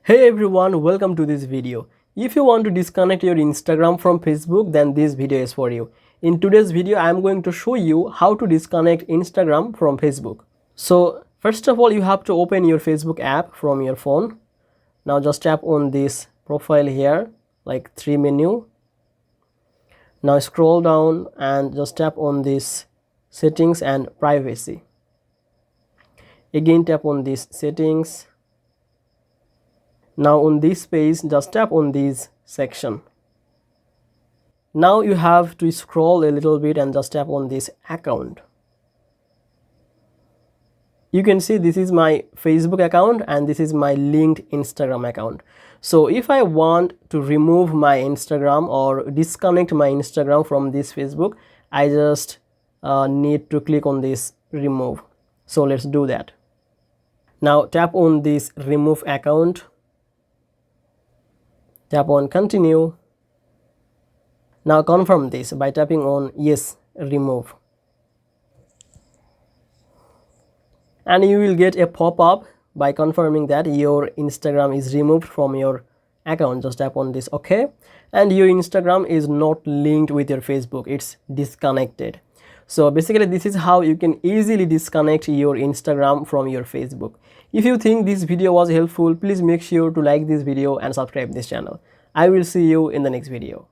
Hey everyone, welcome to this video. If you want to disconnect your Instagram from Facebook, then this video is for you. In today's video, I am going to show you how to disconnect Instagram from Facebook. So first of all, you have to open your Facebook app from your phone. Now just tap on this profile here, like 3 menu. Now scroll down and just tap on this settings and privacy. Again tap on this settings. Now on this page, just tap on this section. Now you have to scroll a little bit and just tap on this account. You can see this is my Facebook account and this is my linked Instagram account. So if I want to remove my Instagram or disconnect my Instagram from this Facebook, I just need to click on this remove. So let's do that. Now tap on this remove account. Tap on continue. Now confirm this by tapping on yes, remove. And you will get a pop-up by confirming that your Instagram is removed from your account. Just tap on this OK. And your Instagram is not linked with your Facebook. It's disconnected. So basically this is how you can easily disconnect your Instagram from your Facebook. If you think this video was helpful, please make sure to like this video and subscribe this channel. I will see you in the next video.